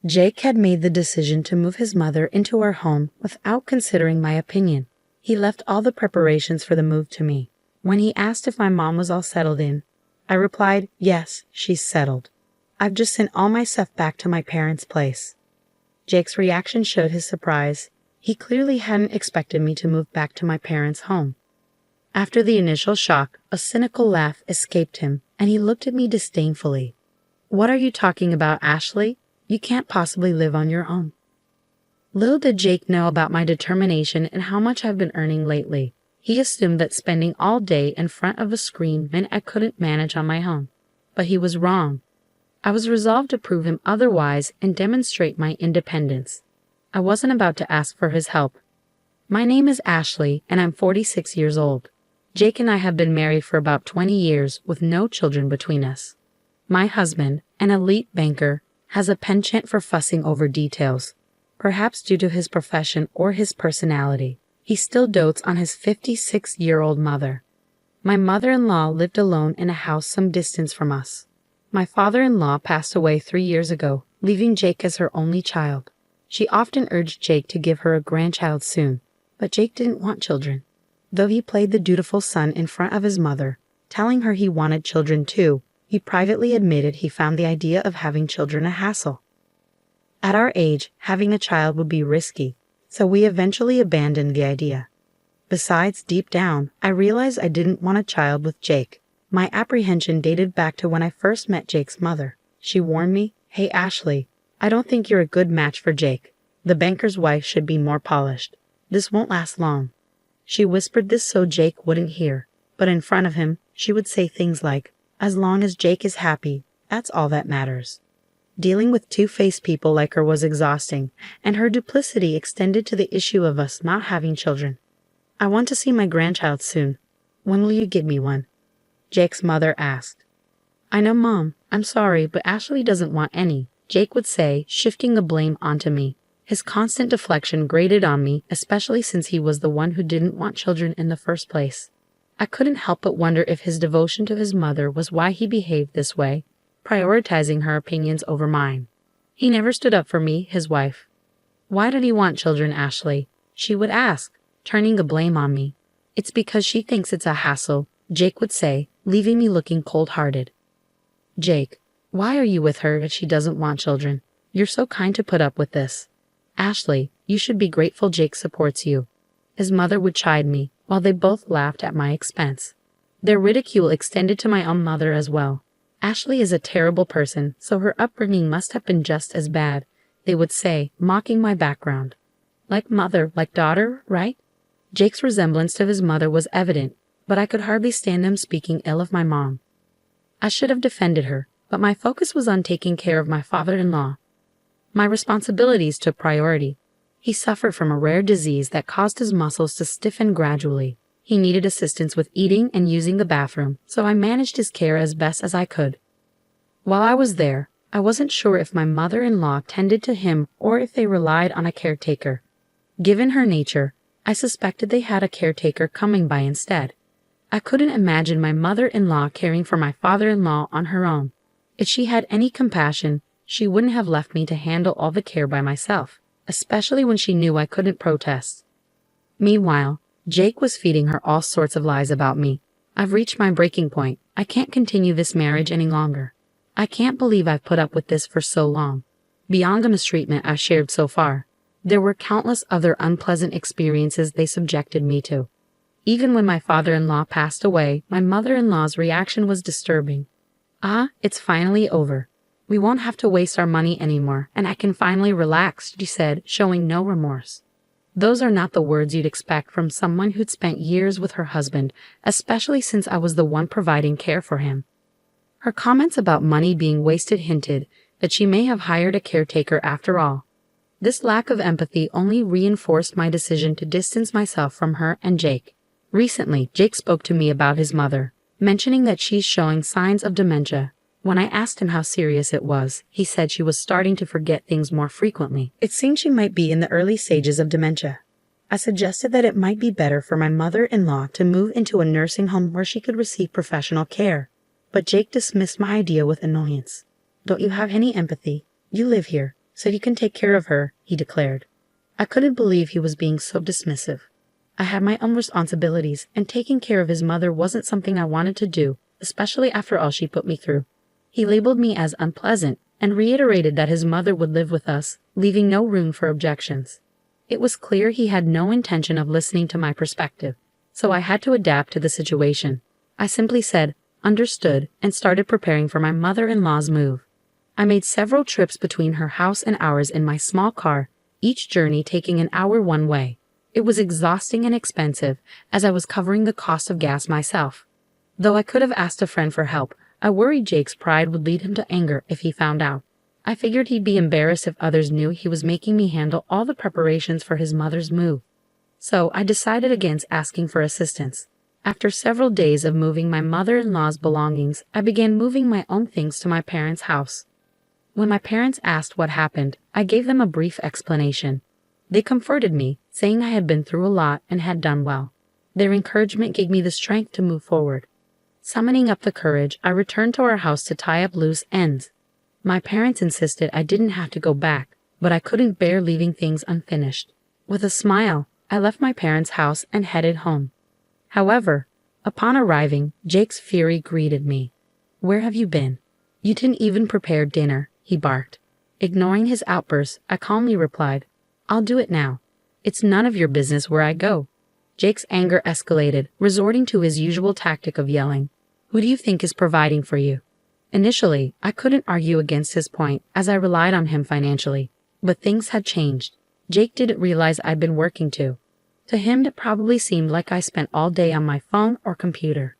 Jake had made the decision to move his mother into our home without considering my opinion. He left all the preparations for the move to me. When he asked if my mom was all settled in, I replied, "Yes, she's settled. I've just sent all my stuff back to my parents' place." Jake's reaction showed his surprise. He clearly hadn't expected me to move back to my parents' home. After the initial shock, a cynical laugh escaped him, and he looked at me disdainfully. "What are you talking about, Ashley? You can't possibly live on your own." Little did Jake know about my determination and how much I've been earning lately. He assumed that spending all day in front of a screen meant I couldn't manage on my own. But he was wrong. I was resolved to prove him otherwise and demonstrate my independence. I wasn't about to ask for his help. My name is Ashley, and I'm 46 years old. Jake and I have been married for about 20 years with no children between us. My husband, an elite banker, has a penchant for fussing over details. Perhaps due to his profession or his personality, he still dotes on his 56-year-old mother. My mother-in-law lived alone in a house some distance from us. My father-in-law passed away 3 years ago, leaving Jake as her only child. She often urged Jake to give her a grandchild soon, but Jake didn't want children. Though he played the dutiful son in front of his mother, telling her he wanted children too, he privately admitted he found the idea of having children a hassle. At our age, having a child would be risky, so we eventually abandoned the idea. Besides, deep down, I realized I didn't want a child with Jake. My apprehension dated back to when I first met Jake's mother. She warned me, "Hey Ashley, I don't think you're a good match for Jake. The banker's wife should be more polished. This won't last long." She whispered this so Jake wouldn't hear, but in front of him, she would say things like, "As long as Jake is happy, that's all that matters." Dealing with two-faced people like her was exhausting, and her duplicity extended to the issue of us not having children. "I want to see my grandchild soon. When will you get me one?" Jake's mother asked. "I know, Mom. I'm sorry, but Ashley doesn't want any," Jake would say, shifting the blame onto me. His constant deflection grated on me, especially since he was the one who didn't want children in the first place. I couldn't help but wonder if his devotion to his mother was why he behaved this way, prioritizing her opinions over mine. He never stood up for me, his wife. "Why did he want children, Ashley?" she would ask, turning the blame on me. "It's because she thinks it's a hassle," Jake would say, leaving me looking cold-hearted. "Jake, why are you with her if she doesn't want children? You're so kind to put up with this." "Ashley, you should be grateful Jake supports you." His mother would chide me, while they both laughed at my expense. Their ridicule extended to my own mother as well. "Ashley is a terrible person, so her upbringing must have been just as bad," they would say, mocking my background. "Like mother, like daughter, right?" Jake's resemblance to his mother was evident, but I could hardly stand him speaking ill of my mom. I should have defended her, but my focus was on taking care of my father-in-law. My responsibilities took priority. He suffered from a rare disease that caused his muscles to stiffen gradually. He needed assistance with eating and using the bathroom, so I managed his care as best as I could. While I was there, I wasn't sure if my mother-in-law tended to him or if they relied on a caretaker. Given her nature, I suspected they had a caretaker coming by instead. I couldn't imagine my mother-in-law caring for my father-in-law on her own. If she had any compassion, she wouldn't have left me to handle all the care by myself, especially when she knew I couldn't protest. Meanwhile, Jake was feeding her all sorts of lies about me. "I've reached my breaking point. I can't continue this marriage any longer. I can't believe I've put up with this for so long." Beyond the mistreatment I've shared so far, there were countless other unpleasant experiences they subjected me to. Even when my father-in-law passed away, my mother-in-law's reaction was disturbing. "Ah, it's finally over. We won't have to waste our money anymore, and I can finally relax," she said, showing no remorse. Those are not the words you'd expect from someone who'd spent years with her husband, especially since I was the one providing care for him. Her comments about money being wasted hinted that she may have hired a caretaker after all. This lack of empathy only reinforced my decision to distance myself from her and Jake. Recently, Jake spoke to me about his mother, mentioning that she's showing signs of dementia. When I asked him how serious it was, he said she was starting to forget things more frequently. It seemed she might be in the early stages of dementia. I suggested that it might be better for my mother-in-law to move into a nursing home where she could receive professional care, but Jake dismissed my idea with annoyance. "Don't you have any empathy? You live here. so you can take care of her," he declared. I couldn't believe he was being so dismissive. I had my own responsibilities, and taking care of his mother wasn't something I wanted to do, especially after all she put me through. He labeled me as unpleasant and reiterated that his mother would live with us, leaving no room for objections. It was clear he had no intention of listening to my perspective, so I had to adapt to the situation. I simply said, "Understood," and started preparing for my mother-in-law's move. I made several trips between her house and ours in my small car, each journey taking an hour one way. It was exhausting and expensive, as I was covering the cost of gas myself. Though I could have asked a friend for help, I worried Jake's pride would lead him to anger if he found out. I figured he'd be embarrassed if others knew he was making me handle all the preparations for his mother's move. So I decided against asking for assistance. After several days of moving my mother-in-law's belongings, I began moving my own things to my parents' house. When my parents asked what happened, I gave them a brief explanation. They comforted me, saying I had been through a lot and had done well. Their encouragement gave me the strength to move forward. Summoning up the courage, I returned to our house to tie up loose ends. My parents insisted I didn't have to go back, but I couldn't bear leaving things unfinished. With a smile, I left my parents' house and headed home. However, upon arriving, Jake's fury greeted me. "Where have you been? You didn't even prepare dinner," he barked. Ignoring his outburst, I calmly replied, "I'll do it now. It's none of your business where I go." Jake's anger escalated, resorting to his usual tactic of yelling, "Who do you think is providing for you?" Initially, I couldn't argue against his point, as I relied on him financially. But things had changed. Jake didn't realize I'd been working too. To him, it probably seemed like I spent all day on my phone or computer.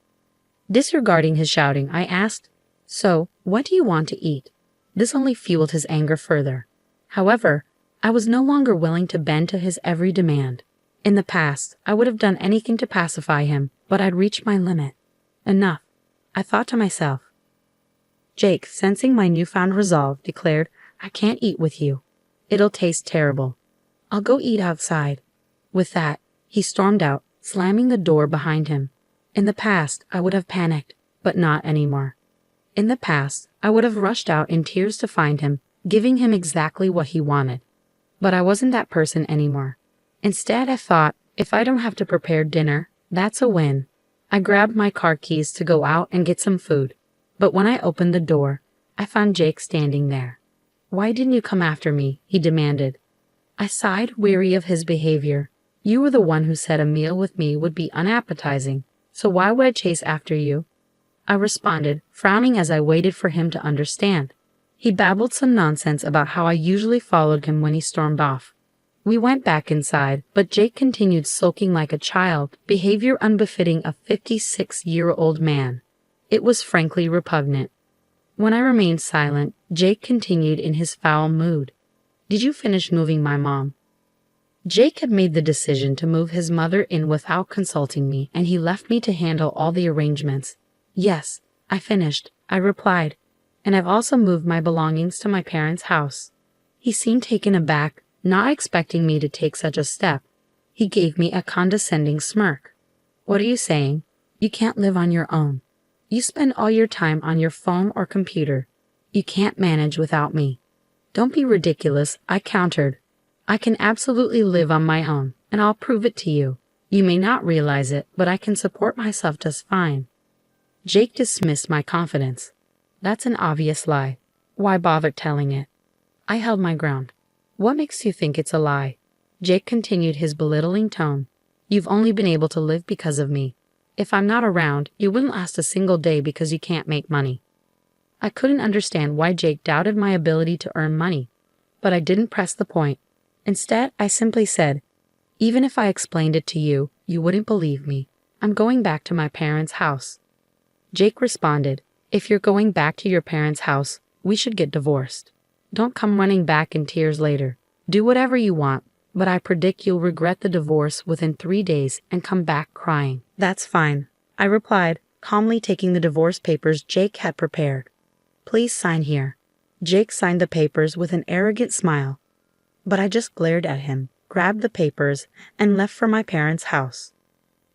Disregarding his shouting, I asked, "So, what do you want to eat?" This only fueled his anger further. However, I was no longer willing to bend to his every demand. In the past, I would have done anything to pacify him, but I'd reached my limit. Enough, I thought to myself. Jake, sensing my newfound resolve, declared, "I can't eat with you. It'll taste terrible. I'll go eat outside." With that, he stormed out, slamming the door behind him. In the past, I would have panicked, but not anymore. In the past, I would have rushed out in tears to find him, giving him exactly what he wanted. But I wasn't that person anymore. Instead, I thought, if I don't have to prepare dinner, that's a win. I grabbed my car keys to go out and get some food. But when I opened the door, I found Jake standing there. "Why didn't you come after me?" he demanded. I sighed, weary of his behavior. "You were the one who said a meal with me would be unappetizing, so why would I chase after you?" I responded, frowning as I waited for him to understand. He babbled some nonsense about how I usually followed him when he stormed off. We went back inside, but Jake continued sulking like a child, behavior unbefitting a 56-year-old man. It was frankly repugnant. When I remained silent, Jake continued in his foul mood. "Did you finish moving my mom?" Jake had made the decision to move his mother in without consulting me, and he left me to handle all the arrangements. "Yes, I finished," I replied, "and I've also moved my belongings to my parents' house." He seemed taken aback, not expecting me to take such a step. He gave me a condescending smirk. "What are you saying? You can't live on your own. You spend all your time on your phone or computer. You can't manage without me." "Don't be ridiculous," I countered. "I can absolutely live on my own, and I'll prove it to you. You may not realize it, but I can support myself just fine." Jake dismissed my confidence. "That's an obvious lie. Why bother telling it?" I held my ground. "What makes you think it's a lie?" Jake continued his belittling tone. "You've only been able to live because of me. If I'm not around, you wouldn't last a single day because you can't make money." I couldn't understand why Jake doubted my ability to earn money, but I didn't press the point. Instead, I simply said, "Even if I explained it to you, you wouldn't believe me. I'm going back to my parents' house." Jake responded, "If you're going back to your parents' house, we should get divorced. Don't come running back in tears later. Do whatever you want, but I predict you'll regret the divorce within 3 days and come back crying." "That's fine," I replied, calmly taking the divorce papers Jake had prepared. "Please sign here." Jake signed the papers with an arrogant smile, but I just glared at him, grabbed the papers, and left for my parents' house.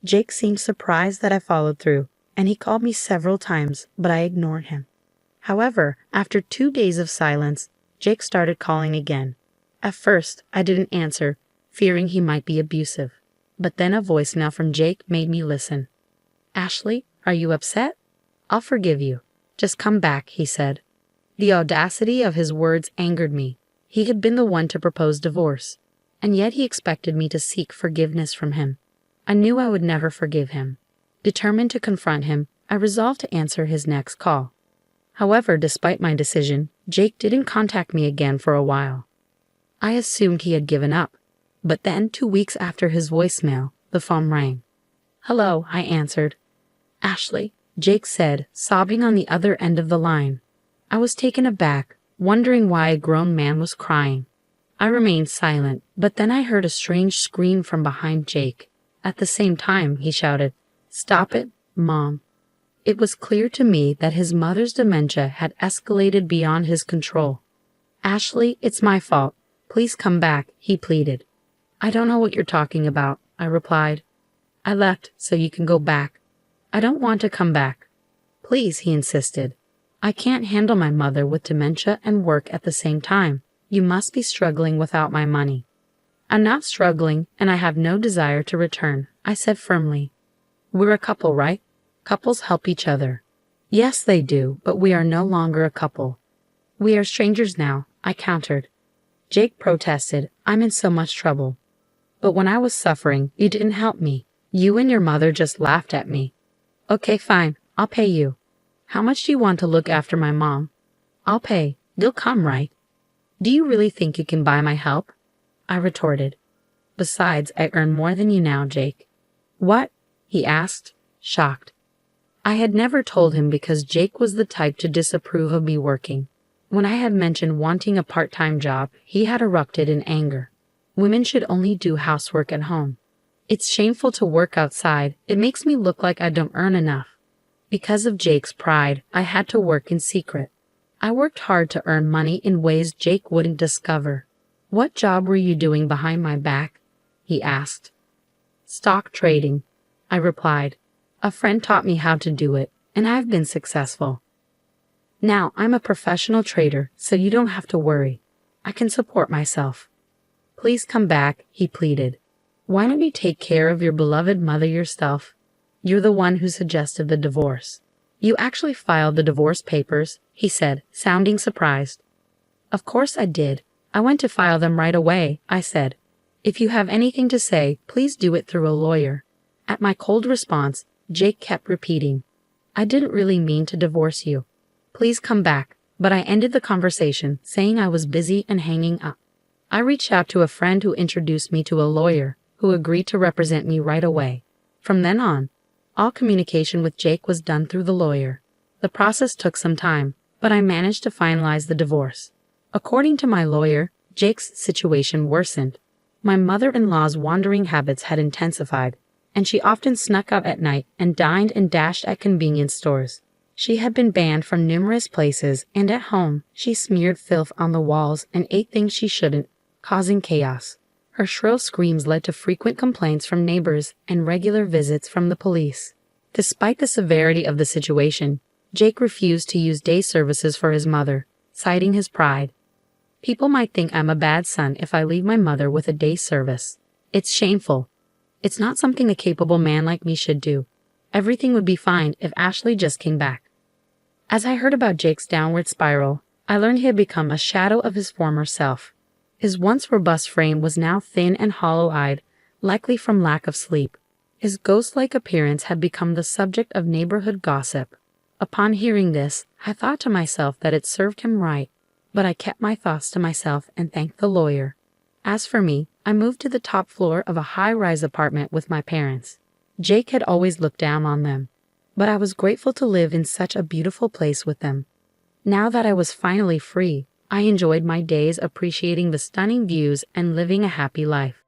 Jake seemed surprised that I followed through, and he called me several times, but I ignored him. However, after 2 days of silence, Jake started calling again. At first, I didn't answer, fearing he might be abusive. But then a voicemail from Jake made me listen. "Ashley, are you upset? I'll forgive you. Just come back," he said. The audacity of his words angered me. He had been the one to propose divorce, and yet he expected me to seek forgiveness from him. I knew I would never forgive him. Determined to confront him, I resolved to answer his next call. However, despite my decision, Jake didn't contact me again for a while. I assumed he had given up, but then 2 weeks after his voicemail, the phone rang. "Hello," I answered. "Ashley," Jake said, sobbing on the other end of the line. I was taken aback, wondering why a grown man was crying. I remained silent, but then I heard a strange scream from behind Jake. At the same time, he shouted, "Stop it, Mom." It was clear to me that his mother's dementia had escalated beyond his control. "Ashley, it's my fault. Please come back," he pleaded. "I don't know what you're talking about," I replied. "I left so you can go back." "I don't want to come back." "Please," he insisted. "I can't handle my mother with dementia and work at the same time. You must be struggling without my money." "I'm not struggling, and I have no desire to return," I said firmly. "We're a couple, right? Couples help each other." "Yes, they do, but we are no longer a couple." "We are strangers now," I countered. Jake protested, "I'm in so much trouble." "But when I was suffering, you didn't help me. You and your mother just laughed at me." "Okay, fine, I'll pay you." "How much do you want to look after my mom?" "I'll pay. You'll come, right?" "Do you really think you can buy my help?" I retorted. "Besides, I earn more than you now, Jake." "What?" he asked, shocked. I had never told him because Jake was the type to disapprove of me working. When I had mentioned wanting a part-time job, he had erupted in anger. Women should only do housework at home. It's shameful to work outside. It makes me look like I don't earn enough. Because of Jake's pride, I had to work in secret. I worked hard to earn money in ways Jake wouldn't discover. "What job were you doing behind my back?" he asked. "Stock trading," I replied. "A friend taught me how to do it, and I've been successful. Now I'm a professional trader, so you don't have to worry. I can support myself." "Please come back," he pleaded. "Why don't you take care of your beloved mother yourself? You're the one who suggested the divorce." "You actually filed the divorce papers," he said, sounding surprised. "Of course I did. I went to file them right away," I said. "If you have anything to say, please do it through a lawyer." At my cold response, Jake kept repeating, "I didn't really mean to divorce you. Please come back," but I ended the conversation saying I was busy and hanging up. I reached out to a friend who introduced me to a lawyer who agreed to represent me right away. From then on, all communication with Jake was done through the lawyer. The process took some time, but I managed to finalize the divorce. According to my lawyer, Jake's situation worsened. My mother-in-law's wandering habits had intensified, and she often snuck out at night and dined and dashed at convenience stores. She had been banned from numerous places, and at home, she smeared filth on the walls and ate things she shouldn't, causing chaos. Her shrill screams led to frequent complaints from neighbors and regular visits from the police. Despite the severity of the situation, Jake refused to use day services for his mother, citing his pride. "People might think I'm a bad son if I leave my mother with a day service. It's shameful. It's not something a capable man like me should do. Everything would be fine if Ashley just came back." As I heard about Jake's downward spiral, I learned he had become a shadow of his former self. His once robust frame was now thin and hollow-eyed, likely from lack of sleep. His ghost-like appearance had become the subject of neighborhood gossip. Upon hearing this, I thought to myself that it served him right, but I kept my thoughts to myself and thanked the lawyer. As for me, I moved to the top floor of a high-rise apartment with my parents. Jake had always looked down on them, but I was grateful to live in such a beautiful place with them. Now that I was finally free, I enjoyed my days appreciating the stunning views and living a happy life.